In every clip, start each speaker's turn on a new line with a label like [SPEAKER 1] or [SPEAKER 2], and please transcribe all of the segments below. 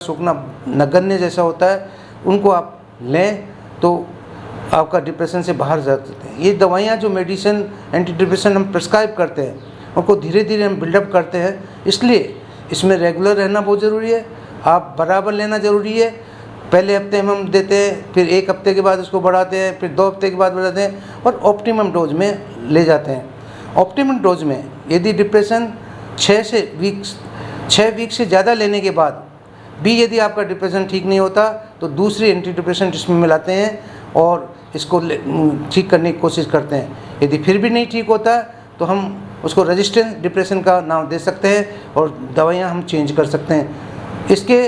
[SPEAKER 1] सूखना नगण्य जैसा होता है, उनको आप लें तो आपका डिप्रेशन से बाहर जा सकते हैं। ये दवाइयाँ जो मेडिसिन एंटी डिप्रेशन हम प्रिस्क्राइब करते हैं, उनको धीरे धीरे हम बिल्डअप करते हैं, इसलिए इसमें रेगुलर रहना बहुत ज़रूरी है। आप बराबर लेना ज़रूरी है। पहले हफ्ते में हम देते हैं, फिर 1 हफ्ते के बाद उसको बढ़ाते हैं, फिर 2 हफ्ते के बाद बढ़ाते हैं और ऑप्टिमम डोज में ले जाते हैं। ऑप्टिमम डोज में यदि डिप्रेशन 6 वीक से ज़्यादा लेने के बाद भी यदि आपका डिप्रेशन ठीक नहीं होता तो दूसरी एंटी डिप्रेशन इसमें मिलाते हैं और इसको ठीक करने की कोशिश करते हैं। यदि फिर भी नहीं ठीक होता तो हम उसको रेजिस्टेंस डिप्रेशन का नाम दे सकते हैं और दवाइयाँ हम चेंज कर सकते हैं। इसके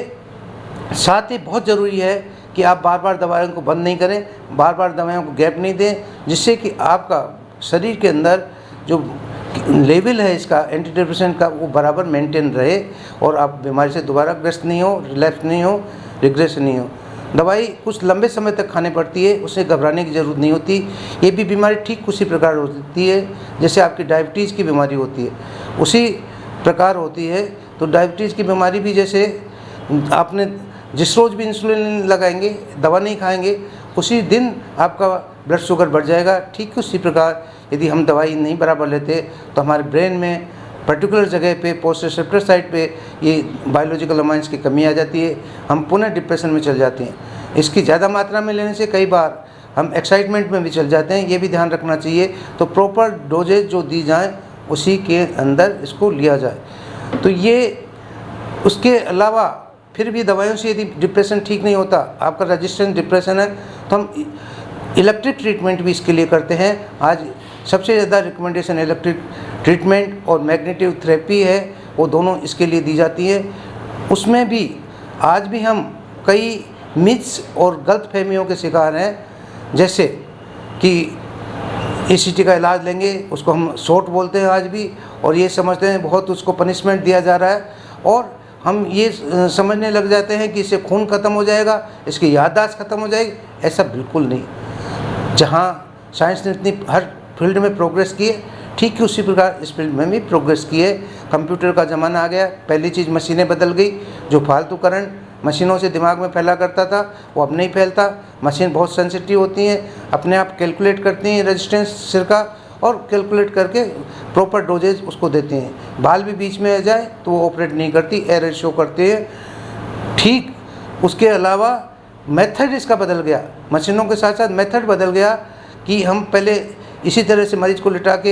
[SPEAKER 1] साथ ही बहुत ज़रूरी है कि आप बार बार दवाइयों को बंद नहीं करें, बार बार दवाइयों को गैप नहीं दें, जिससे कि आपका शरीर के अंदर जो लेवल है इसका एंटी डिप्रेशन का वो बराबर मेंटेन रहे और आप बीमारी से दोबारा ग्रस्त नहीं हो, रिलैप्स नहीं हो, रिग्रेस नहीं हो। दवाई कुछ लंबे समय तक खाने पड़ती है, उससे घबराने की ज़रूरत नहीं होती। ये भी बीमारी ठीक उसी प्रकार होती है जैसे आपकी डायबिटीज़ की बीमारी होती है, उसी प्रकार होती है। तो डायबिटीज़ की बीमारी भी जैसे आपने जिस रोज़ भी इंसुलिन लगाएंगे, दवा नहीं खाएंगे, उसी दिन आपका ब्लड शुगर बढ़ जाएगा। ठीक उसी प्रकार यदि हम दवाई नहीं बराबर लेते तो हमारे ब्रेन में पर्टिकुलर जगह पे पोस्ट रिसेप्टर साइट पे ये बायोलॉजिकल अमाइंस की कमी आ जाती है, हम पुनः डिप्रेशन में चल जाते हैं। इसकी ज़्यादा मात्रा में लेने से कई बार हम एक्साइटमेंट में भी चल जाते हैं, ये भी ध्यान रखना चाहिए। तो प्रॉपर डोजेज जो दी जाए उसी के अंदर इसको लिया जाए। तो ये उसके अलावा फिर भी दवाइयों से यदि डिप्रेशन ठीक नहीं होता, आपका रेजिस्टेंट डिप्रेशन है, तो हम इलेक्ट्रिक ट्रीटमेंट भी इसके लिए करते हैं। आज सबसे ज़्यादा रिकमेंडेशन इलेक्ट्रिक ट्रीटमेंट और मैग्नेटिक थेरेपी है, वो दोनों इसके लिए दी जाती है। उसमें भी आज भी हम कई मिथ्स और गलतफहमियों के शिकार हैं, जैसे कि ईसीटी का इलाज लेंगे उसको हम शॉर्ट बोलते हैं आज भी, और ये समझते हैं बहुत उसको पनिशमेंट दिया जा रहा है, और हम ये समझने लग जाते हैं कि इससे खून ख़त्म हो जाएगा, इसकी याददाश्त ख़त्म हो जाएगी। ऐसा बिल्कुल नहीं। जहाँ साइंस ने इतनी हर फील्ड में प्रोग्रेस की है, ठीक है उसी प्रकार इस फील्ड में भी प्रोग्रेस की है। कंप्यूटर का ज़माना आ गया, पहली चीज़ मशीनें बदल गई। जो फालतू करंट मशीनों से दिमाग में फैला करता था वो अब नहीं फैलता। मशीन बहुत सेंसिटिव होती हैं, अपने आप कैलकुलेट करती हैं रेजिस्टेंस सिर का, और कैलकुलेट करके प्रॉपर डोजेज उसको देते हैं। बाल भी बीच में आ जाए तो वो ऑपरेट नहीं करती, एरर शो करती है। ठीक उसके अलावा मेथड इसका बदल गया, मशीनों के साथ साथ मेथड बदल गया कि हम पहले इसी तरह से मरीज को लिटा के